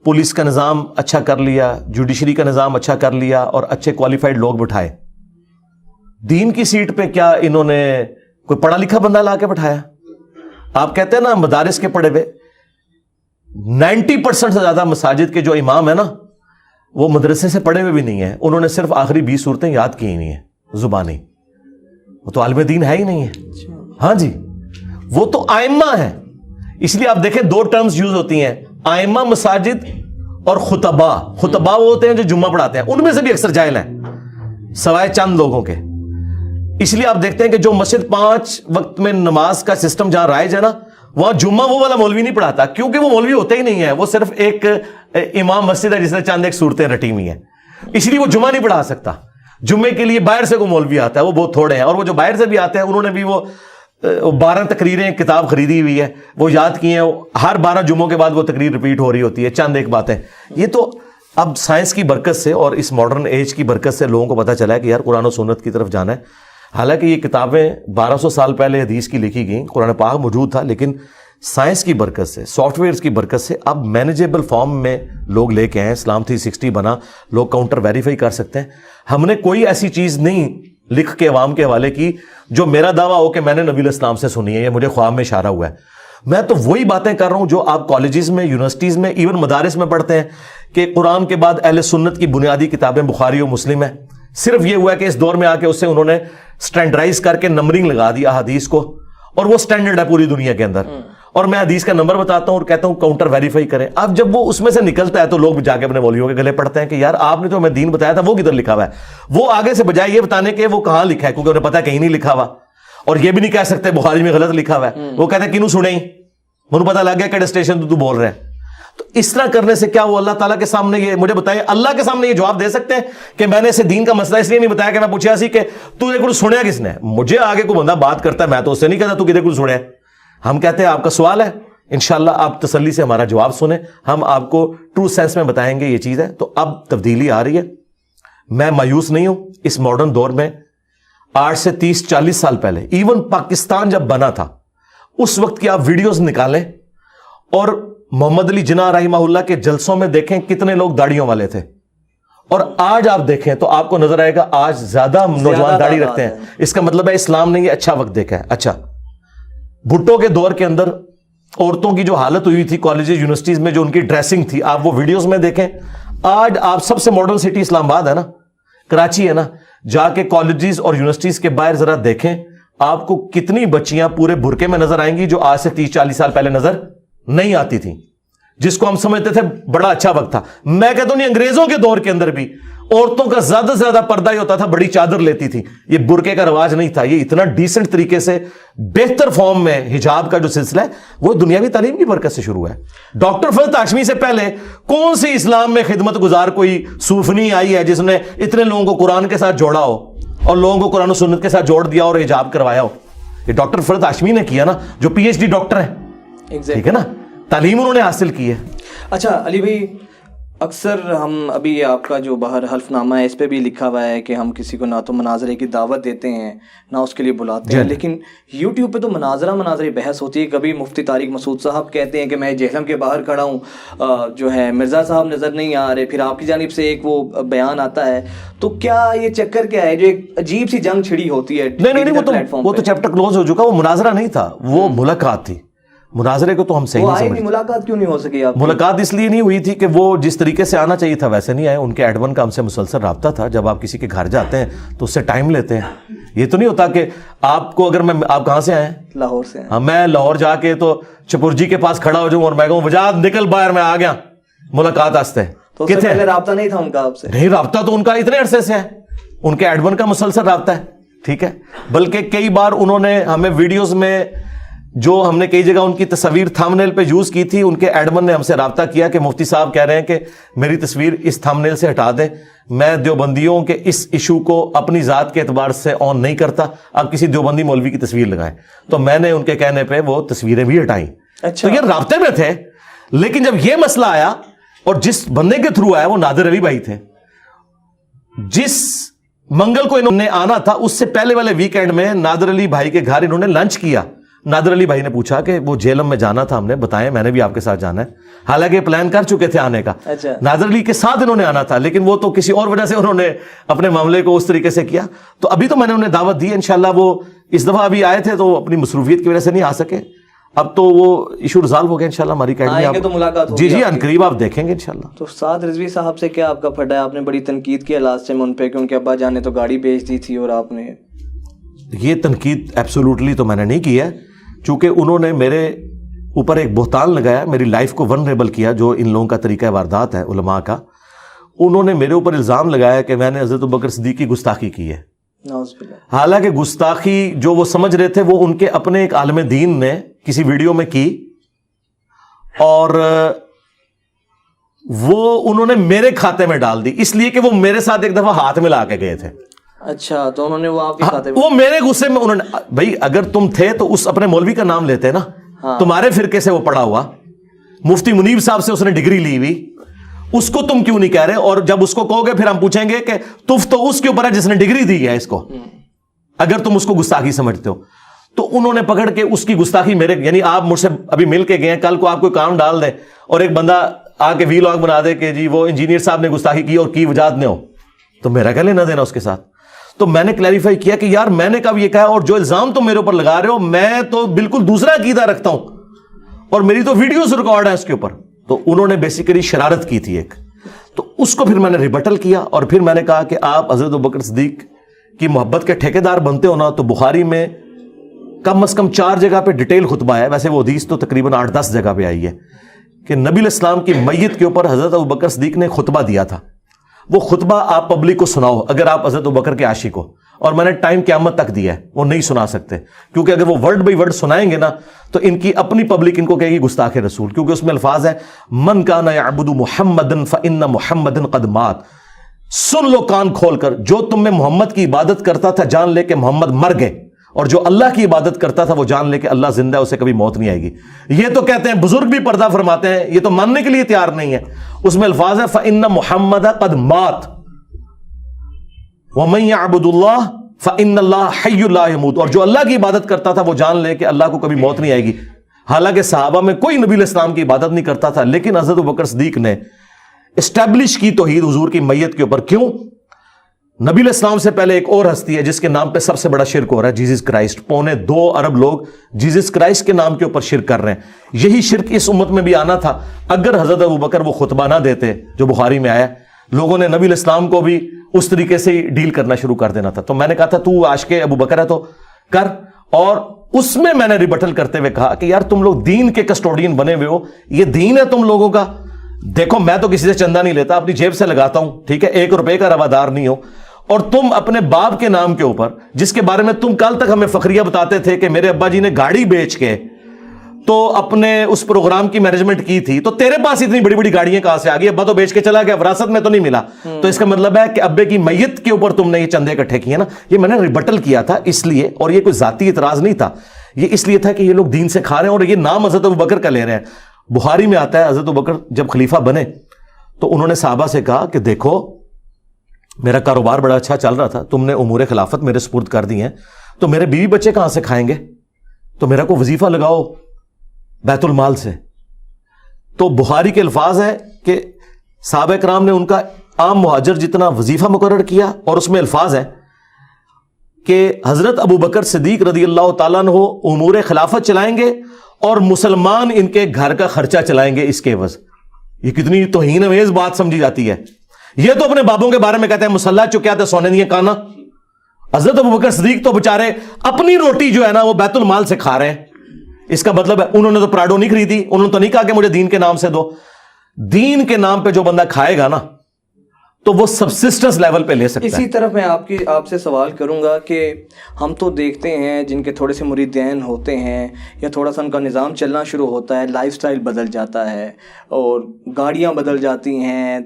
پولیس کا نظام اچھا کر لیا، جوڈیشری کا نظام اچھا کر لیا، اور اچھے کوالیفائڈ لوگ بٹھائے. دین کی سیٹ پہ کیا انہوں نے کوئی پڑھا لکھا بندہ لا کے بٹھایا؟ آپ کہتے ہیں نا مدارس کے پڑھے ہوئے، 90% سے زیادہ مساجد کے جو امام ہیں نا وہ مدرسے سے پڑھے ہوئے بھی نہیں ہیں. انہوں نے صرف آخری 20 صورتیں یاد کی ہی نہیں ہیں زبانی. وہ تو عالم دین ہے ہی نہیں ہے. ہاں جی، وہ تو ائمہ ہیں. اس لیے آپ دیکھیں 2 ٹرمز یوز ہوتی ہیں، ائمہ مساجد اور خطبہ. خطبہ وہ ہوتے ہیں جو جمعہ پڑھاتے ہیں، ان میں سے بھی اکثر جاہل ہیں سوائے چند لوگوں کے. اس لیے آپ دیکھتے ہیں کہ جو مسجد 5 وقت میں نماز کا سسٹم جہاں رائج ہے نا، وہاں جمعہ وہ والا مولوی نہیں پڑھاتا، کیونکہ وہ مولوی ہوتے ہی نہیں ہے. وہ صرف ایک امام مسجد ہے جس نے چند ایک صورتیں رٹی ہوئی ہیں، اس لیے وہ جمعہ نہیں پڑھا سکتا. جمعے کے لیے باہر سے کوئی مولوی آتا ہے، وہ بہت تھوڑے ہیں. اور وہ جو باہر سے بھی آتے ہیں انہوں نے بھی وہ 12 تقریریں کتاب خریدی ہوئی ہے، وہ یاد کی ہیں. ہر 12 جمعوں کے بعد وہ تقریر ریپیٹ ہو رہی ہوتی ہے، چند ایک باتیں. یہ تو اب سائنس کی برکت سے اور اس ماڈرن ایج کی برکت سے لوگوں کو پتہ چلا ہے کہ یار قرآن و سنت کی طرف جانا ہے. حالانکہ یہ کتابیں 1200 سال پہلے حدیث کی لکھی گئیں، قرآن پاک موجود تھا، لیکن سائنس کی برکت سے، سافٹ ویئرز کی برکت سے اب مینیجیبل فارم میں لوگ لے کے آئے. اسلام 360 بنا، لوگ کاؤنٹر ویریفائی کر سکتے ہیں. ہم نے کوئی ایسی چیز نہیں لکھ کے عوام کے حوالے کی جو میرا دعویٰ ہو کہ میں نے نبی علیہ السلام سے سنی ہے یا مجھے خواب میں اشارہ ہوا ہے. میں تو وہی باتیں کر رہا ہوں جو آپ کالجز میں، یونیورسٹیز میں، ایون مدارس میں پڑھتے ہیں کہ قرآن کے بعد اہل سنت کی بنیادی کتابیں بخاری و مسلم ہیں. صرف یہ ہوا ہے کہ اس دور میں آ کے اس سے انہوں نے سٹینڈرائز کر کے نمبرنگ لگا دی احادیث کو، اور وہ سٹینڈرڈ ہے پوری دنیا کے اندر. اور میں حدیث کا نمبر بتاتا ہوں اور کہتا ہوں کاؤنٹر ویریفائی کریں. اب جب وہ اس میں سے نکلتا ہے تو لوگ جا کے اپنے مولویوں کے گلے پڑتے ہیں کہ یار آپ نے جو ہمیں دین بتایا تھا وہ کدھر لکھا ہوا ہے. وہ آگے سے بجائے یہ بتانے کے وہ کہاں لکھا ہے, کیونکہ انہیں پتا کہیں نہیں لکھا ہوا, اور یہ بھی نہیں کہہ سکتے بخاری میں غلط لکھا ہوا ہے, وہ کہتے ہیں کنوں سنیں, انہوں پتا لگ گیا کہ اسٹیشن تو بول رہے ہیں. تو اس طرح کرنے سے کیا وہ اللہ تعالیٰ کے سامنے یہ مجھے بتائے, اللہ کے سامنے یہ جواب دے سکتے ہیں کہ میں نے اسے دین کا مسئلہ اس لیے نہیں بتایا کہ میں پوچھا سی کہ تو یہ کچھ سنیا کس نے. مجھے آگے کوئی بندہ بات کرتا ہے میں تو اس سے نہیں کہتا تو کدھر کچھ سنیا. ہم کہتے ہیں آپ کا سوال ہے, انشاءاللہ آپ تسلی سے ہمارا جواب سنیں, ہم آپ کو ٹرو سینس میں بتائیں گے یہ چیز ہے. تو اب تبدیلی آ رہی ہے, میں مایوس نہیں ہوں. اس ماڈرن دور میں 8 سے 30-40 سال پہلے ایون پاکستان جب بنا تھا اس وقت کی آپ ویڈیوز نکالیں اور محمد علی جناح رحمہ اللہ کے جلسوں میں دیکھیں کتنے لوگ داڑھیوں والے تھے, اور آج آپ دیکھیں تو آپ کو نظر آئے گا آج زیادہ نوجوان داڑھی رکھتے ہیں. اس کا مطلب ہے اسلام نے یہ اچھا وقت دیکھا ہے. اچھا, بھٹو کے دور کے اندر عورتوں کی جو حالت ہوئی تھی کالجز یونیورسٹیز میں, جو ان کی ڈریسنگ تھی, آپ وہ ویڈیوز میں دیکھیں. آج آپ سب سے ماڈرن سٹی اسلام آباد ہے نا, کراچی ہے نا, جا کے کالجز اور یونیورسٹیز کے باہر ذرا دیکھیں, آپ کو کتنی بچیاں پورے برقعے میں نظر آئیں گی جو آج سے 30-40 سال پہلے نظر نہیں آتی تھیں, جس کو ہم سمجھتے تھے بڑا اچھا وقت تھا. میں کہتا ہوں انگریزوں کے دور کے اندر بھی عورتوں کا زیادہ سے زیادہ پردہ ہی ہوتا تھا, بڑی چادر لیتی تھی, یہ برقعے کا رواج نہیں تھا. یہ اتنا ڈیسنٹ طریقے سے بہتر فارم میں حجاب کا جو سلسلہ ہے وہ دنیاوی تعلیم کی برکت سے شروع ہے. ڈاکٹر فضل ہاشمی سے پہلے کون سی اسلام میں خدمت گزار کوئی صوفنی آئی ہے جس نے اتنے لوگوں کو قرآن کے ساتھ جوڑا ہو اور لوگوں کو قرآن و سنت کے ساتھ جوڑ دیا اور حجاب کروایا ہو؟ یہ ڈاکٹر فضل ہاشمی نے کیا نا, جو پی ایچ ڈی ڈاکٹر ہیں, ٹھیک ہے نا, تعلیم انہوں نے حاصل کی ہے. اچھا علی بھائی, اکثر ہم ابھی آپ کا جو باہر حلف نامہ ہے اس پہ بھی لکھا ہوا ہے کہ ہم کسی کو نہ تو مناظرے کی دعوت دیتے ہیں نہ اس کے لیے بلاتے ہیں, لیکن یوٹیوب پہ تو مناظرہ بحث ہوتی ہے. کبھی مفتی طارق مسعود صاحب کہتے ہیں کہ میں جہلم کے باہر کھڑا ہوں, جو ہے مرزا صاحب نظر نہیں آ رہے, پھر آپ کی جانب سے ایک وہ بیان آتا ہے. تو کیا یہ چکر کیا ہے جو ایک عجیب سی جنگ چھڑی ہوتی ہے؟ نہیں, وہ تو چیپٹر کلوز ہو چکا, وہ مناظرہ نہیں تھا, وہ ملاقات تھی. مناظرے کو تو ہم صحیح نہیں سمجھتے. ملاقات کیوں نہیں ہو سکی آپ؟ ملاقات اس لیے نہیں ہوئی تھی کہ وہ جس طریقے سے آنا چاہیے تھا ویسے نہیں آئے. ان کے ایڈمن کا ہم سے مسلسل رابطہ تھا. جب آپ کسی کے گھر جاتے ہیں تو اس سے ٹائم لیتے ہیں. یہ تو نہیں ہوتا کہ آپ کو اگر آپ کہاں سے آئے ہیں؟ لاہور سے. ہاں, میں لاہور جا کے تو چپرجی کے پاس کھڑا ہو جاؤں اور میں کہوں وجاد نکل باہر, میں آ گیا, ملاقات آستے. تو اس سے پہلے رابطہ نہیں تھا ان کا آپ سے؟ نہیں, رابطہ تو ان کا اتنے عرصے سے ہے, ان کے ایڈمن کا مسلسل رابطہ ہے, ٹھیک ہے. بلکہ کئی بار انہوں نے ہمیں ویڈیوز میں جو ہم نے کئی جگہ ان کی تصویر تھمبنیل پہ یوز کی تھی, ان کے ایڈمن نے ہم سے رابطہ کیا کہ مفتی صاحب کہہ رہے ہیں کہ میری تصویر اس تھمبنیل سے ہٹا دیں, میں دیوبندیوں کے اس ایشو کو اپنی ذات کے اعتبار سے آن نہیں کرتا, آپ کسی دیوبندی مولوی کی تصویر لگائیں. تو میں نے ان کے کہنے پہ وہ تصویریں بھی ہٹائیں. تو یہ رابطے میں تھے. لیکن جب یہ مسئلہ آیا اور جس بندے کے تھرو آیا وہ نادر علی بھائی تھے, جس منگل کو انہوں نے آنا تھا اس سے پہلے والے ویکینڈ میں نادر علی بھائی کے گھر انہوں نے لنچ کیا. نادر علی بھائی نے پوچھا کہ وہ جہلم میں جانا تھا, ہم نے بتایا میں نے بھی آپ کے ساتھ جانا ہے, حالانکہ پلان کر چکے تھے آنے کا. نادر علی کے ساتھ انہوں نے آنا تھا, لیکن وہ تو کسی اور وجہ سے انہوں نے اپنے معاملے کو اس طریقے سے کیا. تو ابھی تو میں نے انہیں دعوت دی, انشاءاللہ وہ اس دفعہ ابھی آئے تھے تو اپنی مصروفیت کی وجہ سے نہیں آ سکے. اب تو وہ ایشو ریزالو ہو گیا انشاءاللہ ہماری اکیڈمی. جی ان قریب آپ دیکھیں گے انشاءاللہ. تو سعد رضوی صاحب سے کیا آپ کا پھٹا ہے؟ آپ نے بڑی تنقید کی لاسٹ ٹائم ان پہ کہ ان کے ابا جان نے تو گاڑی بیچ دی تھی, اور آپ نے یہ تنقید ایبسولوٹلی تو میں نے نہیں کی ہے, چونکہ انہوں نے میرے اوپر ایک بہتان لگایا, میری لائف کو ونریبل کیا, جو ان لوگوں کا طریقہ واردات ہے علماء کا. انہوں نے میرے اوپر الزام لگایا کہ میں نے حضرت ابوبکر صدیق کی گستاخی کی ہے. حالانکہ گستاخی جو وہ سمجھ رہے تھے وہ ان کے اپنے ایک عالم دین نے کسی ویڈیو میں کی, اور وہ انہوں نے میرے کھاتے میں ڈال دی, اس لیے کہ وہ میرے ساتھ ایک دفعہ ہاتھ ملا کے گئے تھے. اچھا, تو انہوں نے وہ آپ کے کھاتے میں, وہ میرے غصے میں انہوں نے, بھائی اگر تم تھے تو اس اپنے مولوی کا نام لیتے نا, تمہارے فرقے سے وہ پڑا ہوا, مفتی منیب صاحب سے اس نے ڈگری لی ہوئی, اس کو تم کیوں نہیں کہہ رہے؟ اور جب اس کو کہو گے پھر ہم پوچھیں گے کہ تف تو اس کے اوپر ہے جس نے ڈگری دی ہے اس کو, اگر تم اس کو گستاخی سمجھتے ہو. تو انہوں نے پکڑ کے اس کی گستاخی میرے, یعنی آپ مجھ سے ابھی مل کے گئے ہیں, کل کو آپ کوئی کام ڈال دیں اور ایک بندہ آ کے وی لاگ بنا دے کہ جی وہ انجینئر صاحب نے گستاخی کی اور کی وجاد نے ہو, تو میرا کیا لینا دینا اس کے ساتھ. تو میں نے کلیریفائی کیا کہ یار میں نے کب یہ کہا, اور جو الزام تم میرے اوپر لگا رہے ہو میں تو بالکل دوسرا عقیدہ رکھتا ہوں, اور میری تو ویڈیوز ریکارڈ ہیں اس کے اوپر. تو انہوں نے بیسیکلی شرارت کی تھی ایک, تو اس کو پھر میں نے ریبٹل کیا, اور پھر میں نے کہا کہ آپ حضرت ابوبکر صدیق کی محبت کے ٹھیکیدار بنتے ہو نا, تو بخاری میں کم از کم 4 جگہ پہ ڈیٹیل خطبہ ہے، ویسے وہ حدیث تو تقریباً 8-10 جگہ پہ آئی ہے کہ نبی علیہ السلام کی میت کے اوپر حضرت ابوبکر صدیق نے خطبہ دیا تھا. وہ خطبہ آپ پبلک کو سناؤ اگر آپ حضرت ابوبکر کے عاشق ہو، اور میں نے ٹائم قیامت تک دیا ہے، وہ نہیں سنا سکتے، کیونکہ اگر وہ ورڈ بائی ورڈ سنائیں گے نا تو ان کی اپنی پبلک ان کو کہے گی گستاخ رسول، کیونکہ اس میں الفاظ ہیں من کان یعبد محمدا فان محمدا قد مات. سن لو کان کھول کر، جو تم میں محمد کی عبادت کرتا تھا جان لے کہ محمد مر گئے، اور جو اللہ کی عبادت کرتا تھا وہ جان لے کہ اللہ زندہ ہے، اسے کبھی موت نہیں آئے گی. یہ تو کہتے ہیں، بزرگ بھی پردہ فرماتے ہیں، یہ تو ماننے کے لیے تیار نہیں ہے. اس میں الفاظ ہے فإن محمد قد مات ومن يعبد الله فإن الله حي لا يموت، اور جو اللہ کی عبادت کرتا تھا وہ جان لے کہ اللہ کو کبھی موت نہیں آئے گی. حالانکہ صحابہ میں کوئی نبی علیہ السلام کی عبادت نہیں کرتا تھا، لیکن حضرت ابوبکر صدیق نے اسٹیبلش کی توحید حضور کی میت کے اوپر. کیوں؟ نبی علیہ السلام سے پہلے ایک اور ہستی ہے جس کے نام پہ سب سے بڑا شرک ہو رہا ہے، جیزس کرائسٹ. 2.25 ارب لوگ جیزس کرائسٹ کے نام کے اوپر شرک کر رہے ہیں. یہی شرک اس امت میں بھی آنا تھا اگر حضرت ابوبکر وہ خطبہ نہ دیتے جو بخاری میں آیا. لوگوں نے نبی علیہ السلام کو بھی اس طریقے سے ہی ڈیل کرنا شروع کر دینا تھا. تو میں نے کہا تھا تو عاشق ابوبکر ہے تو کر، اور اس میں نے ریبٹل کرتے ہوئے کہا کہ یار تم لوگ دین کے کسٹوڈین بنے ہوئے ہو، یہ دین ہے تم لوگوں کا. دیکھو میں تو کسی سے چندہ نہیں لیتا، اپنی جیب سے لگاتا ہوں، ٹھیک ہے، 1 روپے کا روادار نہیں ہو. اور تم اپنے باپ کے نام کے اوپر، جس کے بارے میں تم کل تک ہمیں فخریہ بتاتے تھے کہ میرے ابا جی نے گاڑی بیچ کے تو اپنے اس پروگرام کی مینجمنٹ کی تھی، تو تیرے پاس اتنی بڑی بڑی گاڑیاں کہاں سے آ گئی؟ ابا تو بیچ کے چلا گیا، وراثت میں تو نہیں ملا. تو اس کا مطلب ہے کہ ابے کی میت کے اوپر تم نے یہ چندے اکٹھے کیے نا. یہ میں نے ریبٹل کیا تھا اس لیے، اور یہ کوئی ذاتی اعتراض نہیں تھا، یہ اس لیے تھا کہ یہ لوگ دین سے کھا رہے ہیں اور یہ نام حضرت ابوبکر کا لے رہے ہیں. بخاری میں آتا ہے حضرت ابوبکر جب خلیفہ بنے تو انہوں نے صحابہ سے کہا کہ دیکھو میرا کاروبار بڑا اچھا چل رہا تھا، تم نے امور خلافت میرے سپرد کر دی ہیں، تو میرے بیوی بچے کہاں سے کھائیں گے؟ تو میرا کو وظیفہ لگاؤ بیت المال سے. تو بخاری کے الفاظ ہے کہ صحابہ کرام نے ان کا عام مہاجر جتنا وظیفہ مقرر کیا، اور اس میں الفاظ ہے کہ حضرت ابوبکر صدیق رضی اللہ تعالیٰ عنہ امور خلافت چلائیں گے اور مسلمان ان کے گھر کا خرچہ چلائیں گے اس کے عوض. یہ کتنی توہین امیز بات سمجھی جاتی ہے. یہ تو اپنے بابوں کے بارے میں کہتے ہیں مسلح چکیا تھے سونے دیے کانا. حضرت ابوبکر صدیق تو بےچارے اپنی روٹی جو ہے نا وہ بیت المال سے کھا رہے ہیں. اس کا مطلب ہے انہوں نے تو پراڈو نہیں خریدی، انہوں نے تو نہیں کہا کہ مجھے دین کے نام سے دو. دین کے نام پہ جو بندہ کھائے گا نا تو وہ سبسسٹنس لیول پہ لے سکتا ہے. اسی طرف میں آپ سے سوال کروں گا کہ ہم تو دیکھتے ہیں جن کے تھوڑے سے مریدین ہوتے ہیں یا تھوڑا سا ان کا نظام چلنا شروع ہوتا ہے، لائف سٹائل بدل جاتا ہے اور گاڑیاں بدل جاتی ہیں،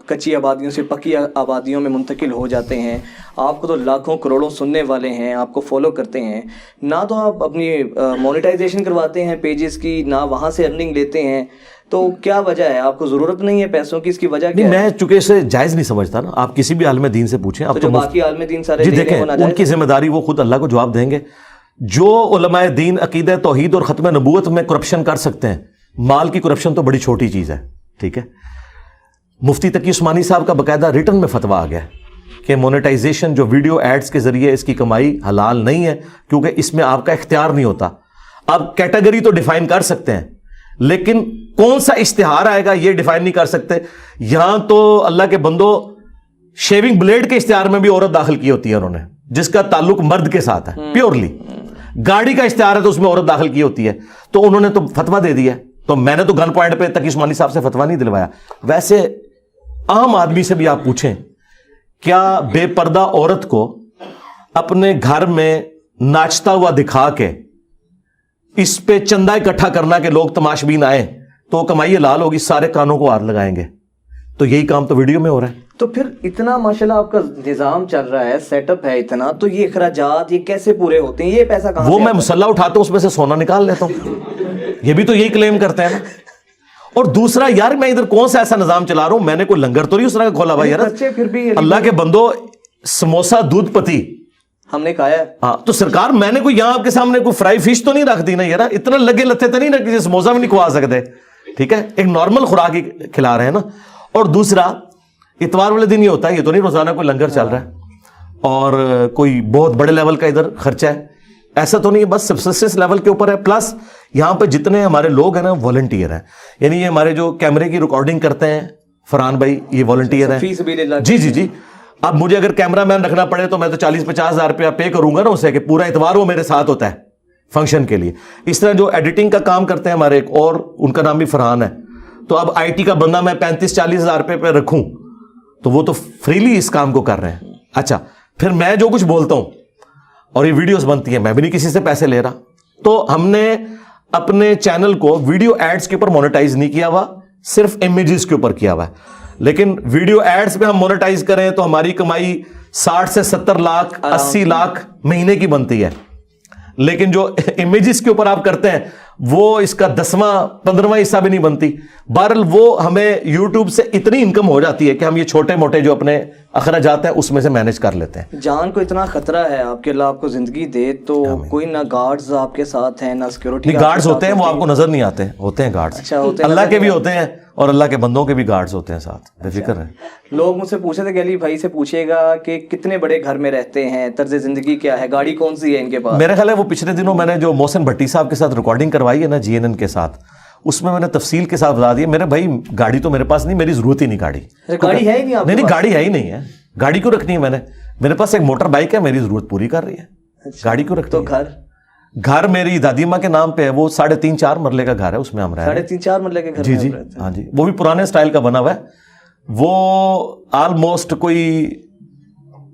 کچی آبادیوں سے پکی آبادیوں میں منتقل ہو جاتے ہیں. آپ کو تو لاکھوں کروڑوں سننے والے ہیں، آپ کو فالو کرتے ہیں، نہ تو آپ اپنی مونیٹائزیشن کرواتے ہیں پیجز کی، نہ وہاں سے ارننگ لیتے ہیں. تو کیا وجہ ہے؟ آپ کو ضرورت نہیں ہے پیسوں کی، اس کی وجہ کیا ہے؟ میں چونکہ اسے جائز نہیں سمجھتا نا. آپ کسی بھی عالم دین سے پوچھیں، آپ جو باقی عالم دین سارے جی دیکھیں ان کی ذمہ داری وہ خود اللہ کو جواب دیں گے. جو علماء دین عقیدہ توحید اور ختم نبوت میں کرپشن کر سکتے ہیں، مال کی کرپشن تو بڑی چھوٹی چیز ہے، ٹھیک ہے. مفتی تقی عثمانی صاحب کا باقاعدہ ریٹن میں فتویٰ آ گیا کہ مونیٹائزیشن جو ویڈیو ایڈز کے ذریعے اس کی کمائی حلال نہیں ہے، کیونکہ اس میں آپ کا اختیار نہیں ہوتا. آپ کیٹیگری تو ڈیفائن کر سکتے ہیں لیکن کون سا اشتہار آئے گا یہ ڈیفائن نہیں کر سکتے. یہاں تو اللہ کے بندو شیونگ بلیڈ کے اشتہار میں بھی عورت داخل کی ہوتی ہے انہوں نے، جس کا تعلق مرد کے ساتھ ہے پیورلی. گاڑی کا اشتہار ہے تو اس میں عورت داخل کی ہوتی ہے، تو انہوں نے تو فتویٰ دے دیا. تو میں نے تو گن پوائنٹ پہ تقی عثمانی صاحب سے فتویٰ نہیں دلوایا. ویسے عام آدمی سے بھی آپ پوچھیں، کیا بے پردہ عورت کو اپنے گھر میں ناچتا ہوا دکھا کے اس پہ چندہ اکٹھا کرنا کہ لوگ تماشبین آئے تو کمائی حلال ہوگی؟ سارے کانوں کو ہاتھ لگائیں گے. تو یہی کام تو ویڈیو میں ہو رہا ہے. تو پھر اتنا ماشاءاللہ آپ کا نظام چل رہا ہے، سیٹ اپ ہے اتنا، تو یہ اخراجات یہ کیسے پورے ہوتے ہیں؟ یہ پیسہ کہاں سے؟ وہ میں مسلح اٹھاتا ہوں، اس میں سے سونا نکال لیتا ہوں. یہ بھی تو یہی کلیم کرتے ہیں نا. اور دوسرا یار میں ادھر کون سا ایسا نظام چلا رہا ہوں، میں نے کوئی لنگر تو نہیں اس طرح کا کھولا بھائی یار. پھر بھی اللہ کے بندو سموسا دودھ پتی ہم نے کھایا ہے. ہاں تو سرکار میں نے کوئی یہاں آپ کے سامنے کوئی فرائی فش تو نہیں رکھ دی نا یار. اتنا لگے لتے تو نہیں نا کہ سموسا بھی نہیں کھوا سکتے، ٹھیک ہے. ایک نارمل خوراک ہی کھلا رہے ہیں نا. اور دوسرا اتوار والے دن یہ ہوتا ہے، یہ تو نہیں روزانہ کوئی لنگر چل رہا ہے اور کوئی بہت بڑے لیول کا ادھر خرچہ ہے، ایسا تو نہیں ہے. بس سبسسٹنس لیول کے اوپر ہے. پلس یہاں پہ جتنے ہمارے لوگ ہیں نا والنٹیئر ہیں، یعنی یہ ہمارے جو کیمرے کی ریکارڈنگ کرتے ہیں فرحان بھائی، یہ والنٹیئر ہیں. فی سبیل اللہ. جی جی جی. اب مجھے اگر کیمرہ مین رکھنا پڑے تو میں تو 40-50 ہزار روپیہ پے کروں گا نا اسے کہ پورا اتوار وہ میرے ساتھ ہوتا ہے، فنکشن کے لیے. اس طرح جو ایڈیٹنگ کا کام کرتے ہیں ہمارے ایک اور ان کا نام بھی فرحان ہے, تو اب آئی ٹی کا بندہ میں 35-40 ہزار روپے پہ رکھوں تو وہ تو فریلی اس کام کو کر رہے ہیں. اچھا پھر میں جو کچھ بولتا ہوں اور یہ ویڈیوز بنتی ہیں, میں بھی نہیں کسی سے پیسے لے رہا. تو ہم نے اپنے چینل کو ویڈیو ایڈز کے اوپر مونیٹائز نہیں کیا ہوا, صرف امیجز کے اوپر کیا ہوا ہے. لیکن ویڈیو ایڈز پہ ہم مونیٹائز کریں تو ہماری کمائی 60 سے 70 لاکھ 80 لاکھ مہینے کی بنتی ہے. لیکن جو امیجز کے اوپر آپ کرتے ہیں وہ اس کا 10واں 15واں حصہ بھی نہیں بنتی. بہرحال وہ ہمیں یوٹیوب سے اتنی انکم ہو جاتی ہے کہ ہم یہ چھوٹے موٹے جو اپنے اخراجات ہیں اس میں سے مینج کر لیتے ہیں. جان کو اتنا خطرہ ہے آپ کے, اللہ آپ کو زندگی دے, تو کوئی نہ گارڈز آپ کے ساتھ ہیں نہ سیکورٹی. گارڈز ہوتے ہیں, وہ آپ کو نظر نہیں آتے, ہوتے ہیں گارڈز, اللہ کے بھی ہوتے ہیں اور اللہ کے بندوں کے بھی گارڈز ہوتے ہیں ساتھ, بے فکر ہیں. لوگ مجھ سے پوچھے تھے کہ علی بھائی سے پوچھے گا کہ کتنے بڑے گھر میں رہتے ہیں, طرز زندگی کیا ہے, گاڑی کون سی ہے ان کے پاس. میرے خیال ہے وہ پچھلے دنوں میں نے جو محسن بھٹی صاحب کے ساتھ ریکارڈنگ کروائی ہے نا GNN کے ساتھ, اس میں نے تفصیل کے ساتھ بتا دیا. میرے بھائی گاڑی تو میرے پاس نہیں, میری ضرورت ہی نہیں گاڑی ہے ہی نہیں. نہیں گاڑی ہے ہی نہیں ہے, گاڑی کیوں رکھنی ہے میں نے, میرے پاس ایک موٹر بائک ہے, میری ضرورت پوری کر رہی ہے, گاڑی کیوں رکھتی. تو گھر میری دادی ماں کے نام پہ ہے, وہ 3.5-4 مرلے کا گھر ہے, اس میں ہم رہے ہیں. 3.5-4 مرلے کے گھر. جی جی ہاں جی, وہ بھی پرانے سٹائل کا بنا ہوا ہے, وہ آلموسٹ کوئی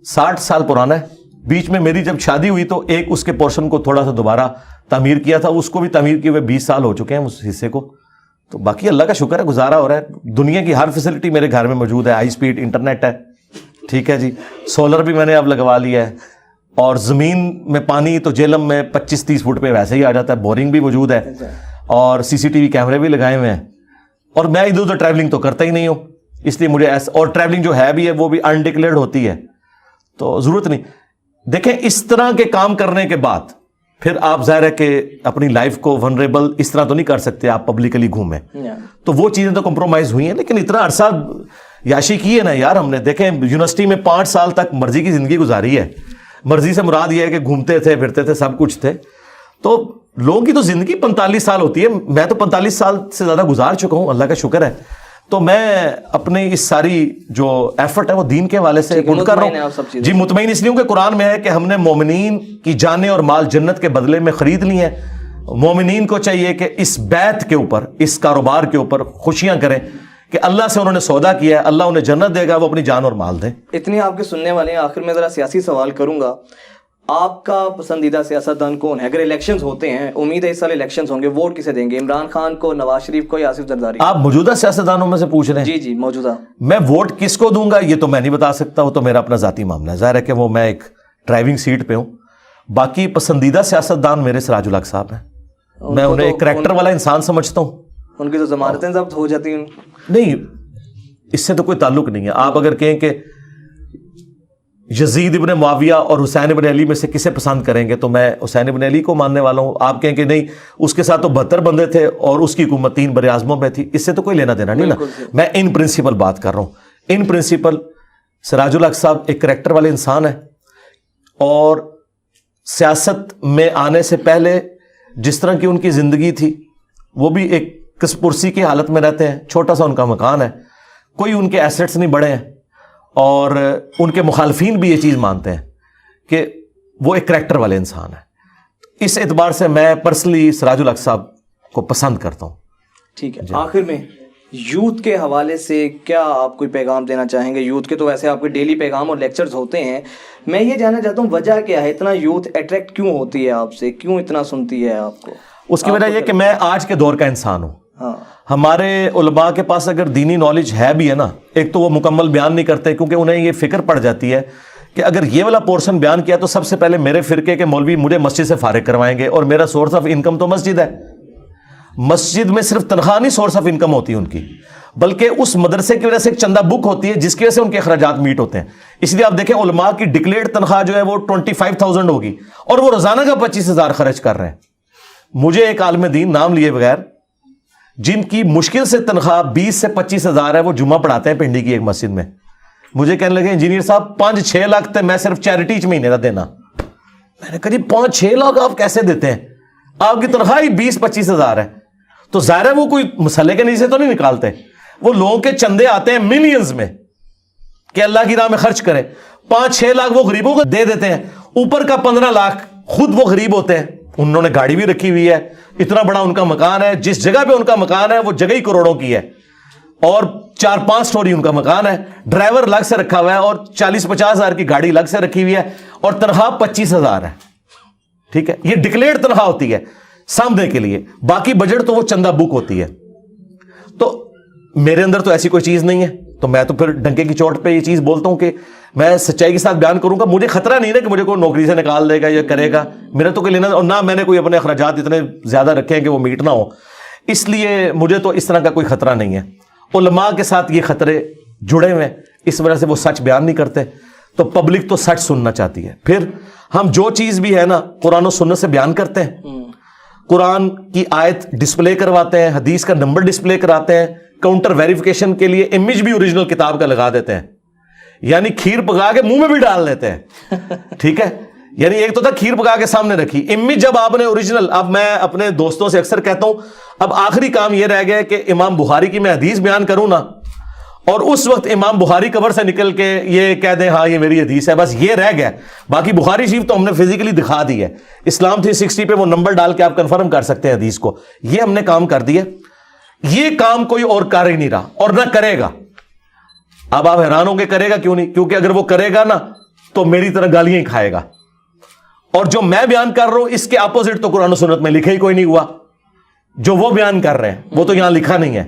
60 سال پرانا ہے. بیچ میں میری جب شادی ہوئی تو ایک اس کے پورشن کو تھوڑا سا دوبارہ تعمیر کیا تھا, اس کو بھی تعمیر کیے ہوئے 20 سال ہو چکے ہیں اس حصے کو. تو باقی اللہ کا شکر ہے گزارا ہو رہا ہے. دنیا کی ہر فیسلٹی میرے گھر میں موجود ہے, ہائی سپیڈ انٹرنیٹ ہے, ٹھیک ہے جی, سولر بھی میں نے اب لگوا لیا ہے, اور زمین میں پانی تو جیلم میں 25-30 فٹ پہ ویسے ہی آ جاتا ہے, بورنگ بھی موجود ہے, اور CCTV کیمرے بھی لگائے ہوئے ہیں. اور میں ادھر ادھر ٹریولنگ تو کرتا ہی نہیں ہوں, اس لیے مجھے اور ٹریولنگ جو ہے بھی ہے وہ بھی انڈکلیئرڈ ہوتی ہے, تو ضرورت نہیں. دیکھیں اس طرح کے کام کرنے کے بعد پھر آپ ظاہر ہے کہ اپنی لائف کو ونریبل اس طرح تو نہیں کر سکتے, آپ پبلکلی گھومیں, تو وہ چیزیں تو کمپرومائز ہوئی ہیں. لیکن اتنا عرصہ یاشی کی ہے نا یار ہم نے. دیکھیں یونیورسٹی میں 5 سال تک مرضی کی زندگی گزاری ہے, مرضی سے مراد یہ ہے کہ گھومتے تھے پھرتے تھے, سب کچھ تھے. تو لوگوں کی تو زندگی 45 سال ہوتی ہے, میں تو 45 سال سے زیادہ گزار چکا ہوں, اللہ کا شکر ہے. تو میں اپنی اس ساری جو ایفرٹ ہے وہ دین کے حوالے سے کر رہا ہوں. جی مطمئن اس لیے ہوں کہ قرآن میں ہے کہ ہم نے مومنین کی جانیں اور مال جنت کے بدلے میں خرید لی ہیں. مومنین کو چاہیے کہ اس بیت کے اوپر, اس کاروبار کے اوپر خوشیاں کریں کہ اللہ سے انہوں نے سودا کیا ہے, اللہ انہیں جنت دے گا, وہ اپنی جان اور مال دیں. اتنی آپ کے سننے والے ہیں, آخر میں ذرا سیاسی سوال کروں گا. آپ کا پسندیدہ سیاستدان کون ہے؟ اگر الیکشنز ہوتے ہیں, امید ہے اس سال الیکشنز ہوں گے, ووٹ کسے دیں گے, عمران خان کو, نواز شریف کو, یا آصف زرداری؟ آپ موجودہ سیاستدانوں میں سے پوچھ رہے ہیں؟ جی جی موجودہ. میں ووٹ کس کو دوں گا یہ تو میں نہیں بتا سکتا, وہ تو میرا اپنا ذاتی معاملہ ہے. ظاہر ہے کہ وہ میں ایک ڈرائیونگ سیٹ پہ ہوں. باقی پسندیدہ سیاستدان میرے سراج الحق صاحب ہیں, میں انہیں ایک کریکٹر والا انسان سمجھتا ہوں. ان کی تو ضمانتیں ضبط ہو جاتی ہیں. نہیں, اس سے تو کوئی تعلق نہیں ہے. آپ اگر کہیں کہ یزید ابن معاویہ اور حسین ابن علی میں سے کسے پسند کریں گے تو میں حسین ابن علی کو ماننے والا ہوں. آپ کہیں کہ نہیں اس کے ساتھ تو 72 بندے تھے اور اس کی حکومت 3 براعظموں میں تھی, اس سے تو کوئی لینا دینا نہیں نا. میں ان پرنسپل بات کر رہا ہوں. ان پرنسپل سراج الحق صاحب ایک کریکٹر والے انسان ہیں, اور سیاست میں آنے سے پہلے جس طرح کی ان کی زندگی تھی وہ بھی ایک کس پرسی کی حالت میں رہتے ہیں. چھوٹا سا ان کا مکان ہے, کوئی ان کے ایسٹس نہیں بڑھے ہیں, اور ان کے مخالفین بھی یہ چیز مانتے ہیں کہ وہ ایک کریکٹر والے انسان ہیں. اس اعتبار سے میں پرسنلی سراج الحق صاحب کو پسند کرتا ہوں. ٹھیک ہے, آخر میں یوتھ کے حوالے سے کیا آپ کوئی پیغام دینا چاہیں گے؟ یوتھ کے تو ویسے آپ کے ڈیلی پیغام اور لیکچرز ہوتے ہیں, میں یہ جاننا چاہتا ہوں وجہ کیا ہے, اتنا یوتھ اٹریکٹ کیوں ہوتی ہے آپ سے, کیوں اتنا سنتی ہے آپ کو؟ اس کی وجہ یہ کہ میں آج کے دور کا انسان ہوں. ہمارے علماء کے پاس اگر دینی نالج ہے بھی ہے نا, ایک تو وہ مکمل بیان نہیں کرتے کیونکہ انہیں یہ فکر پڑ جاتی ہے کہ اگر یہ والا پورشن بیان کیا تو سب سے پہلے میرے فرقے کے مولوی مجھے مسجد سے فارغ کروائیں گے, اور میرا سورس آف انکم تو مسجد ہے. مسجد میں صرف تنخواہ نہیں سورس آف انکم ہوتی ان کی, بلکہ اس مدرسے کی وجہ سے ایک چندہ بک ہوتی ہے جس کی وجہ سے ان کے اخراجات میٹ ہوتے ہیں. اس لیے آپ دیکھیں علماء کی ڈکلیئرڈ تنخواہ جو ہے وہ 25,000 ہوگی, اور وہ روزانہ کا 25,000 خرچ کر رہے ہیں. مجھے ایک عالم دین نام لیے بغیر جن کی مشکل سے تنخواہ 20 سے 25,000 ہے, وہ جمعہ پڑھاتے ہیں پنڈی کی ایک مسجد میں, مجھے کہنے لگے انجینئر صاحب 5-6 لاکھ تھے میں صرف چیریٹی مہینے کا دینا. میں نے کہا جی 5-6 لاکھ آپ کیسے دیتے ہیں, آپ کی تنخواہ ہی 20-25,000 ہے. تو ظاہر ہے وہ کوئی مسئلے کے نیچے تو نہیں نکالتے, وہ لوگوں کے چندے آتے ہیں ملینز میں کہ اللہ کی راہ میں خرچ کریں. 5-6 لاکھ وہ غریبوں کو دے دیتے ہیں, اوپر کا 15 لاکھ خود وہ غریب ہوتے ہیں, انہوں نے گاڑی بھی رکھی ہوئی ہے, اتنا بڑا ان کا مکان ہے, جس جگہ پہ ان کا مکان ہے وہ جگہ ہی کروڑوں کی ہے, اور 4-5 سٹوری ان کا مکان ہے, ڈرائیور الگ سے رکھا ہوا ہے, اور 40-50 ہزار کی گاڑی الگ سے رکھی ہوئی ہے, اور تنخواہ 25,000 ہے. ٹھیک ہے, یہ ڈکلیئرڈ تنخواہ ہوتی ہے سامنے کے لیے, باقی بجٹ تو وہ چندہ بک ہوتی ہے. تو میرے اندر تو ایسی کوئی چیز نہیں ہے, تو میں تو پھر ڈنکے کی چوٹ پہ یہ چیز بولتا ہوں کہ میں سچائی کے ساتھ بیان کروں گا. مجھے خطرہ نہیں ہے کہ مجھے کوئی نوکری سے نکال دے گا یا کرے گا, میرا تو کوئی لینا, اور نہ میں نے کوئی اپنے اخراجات اتنے زیادہ رکھے ہیں کہ وہ میٹ نہ ہو, اس لیے مجھے تو اس طرح کا کوئی خطرہ نہیں ہے. علماء کے ساتھ یہ خطرے جڑے ہوئے ہیں, اس وجہ سے وہ سچ بیان نہیں کرتے, تو پبلک تو سچ سننا چاہتی ہے. پھر ہم جو چیز بھی ہے نا قرآن و سنت سے بیان کرتے ہیں, قرآن کی آیت ڈسپلے کرواتے ہیں, حدیث کا نمبر ڈسپلے کراتے ہیں, کاؤنٹر ویریفیکیشن کے لیے امیج بھی اوریجنل کتاب کا لگا دیتے ہیں, یعنی کھیر پکا کے منہ میں بھی ڈال دیتے ہیں. ٹھیک ہے, یعنی ایک تو تھا کھیر پکا کے سامنے رکھی, امیج جب آپ نے اوریجنل. اب میں اپنے دوستوں سے اکثر کہتا ہوں اب آخری کام یہ رہ گیا کہ امام بخاری کی میں حدیث بیان کروں نا, اور اس وقت امام بخاری قبر سے نکل کے یہ کہہ دیں ہاں یہ میری حدیث ہے, بس یہ رہ گیا. باقی بخاری شریف تو ہم نے فزیکلی دکھا دی ہے, اسلام 360 پہ وہ نمبر ڈال کے آپ کنفرم کر سکتے ہیں حدیث کو, یہ ہم نے کام کر دیا. یہ کام کوئی اور کر ہی نہیں رہا اور نہ کرے گا. اب آپ حیران ہوں گے کرے گا کیوں نہیں, کیونکہ اگر وہ کرے گا نا تو میری طرح گالیاں ہی کھائے گا, اور جو میں بیان کر رہا ہوں اس کے اپوزٹ تو قرآن و سنت میں لکھا ہی کوئی نہیں ہوا. جو وہ بیان کر رہے ہیں وہ تو یہاں لکھا نہیں ہے.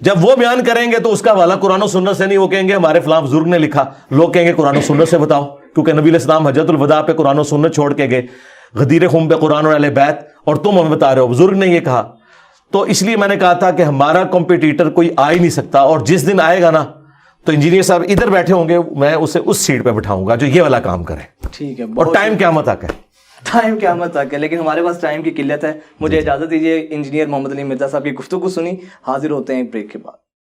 جب وہ بیان کریں گے تو اس کا حوالہ قرآن و سنت سے نہیں, وہ کہیں گے ہمارے فلاں بزرگ نے لکھا, لوگ کہیں گے قرآن و سنت سے بتاؤ, کیونکہ نبی علیہ السلام حجۃ الوداع پہ قرآن و سنت چھوڑ کے گئے, غدیر خم پہ قرآن اور اہل بیت, اور تم ہمیں بتا رہے ہو بزرگ نے یہ کہا. تو اس لیے میں نے کہا تھا کہ ہمارا کمپیٹیٹر کوئی آ ہی نہیں سکتا, اور جس دن آئے گا نا تو انجینئر صاحب ادھر بیٹھے ہوں گے, میں اسے اس سیٹ پہ بٹھاؤں گا جو یہ والا کام کرے. ٹھیک ہے, اور ٹائم قیامت تک ہے, ٹائم قیامت تک ہے, لیکن ہمارے پاس ٹائم کی قلت ہے. مجھے اجازت دیجیے, انجینئر محمد علی مرزا صاحب کی گفتگو سنی, حاضر ہوتے ہیں ایک بریک کے بعد.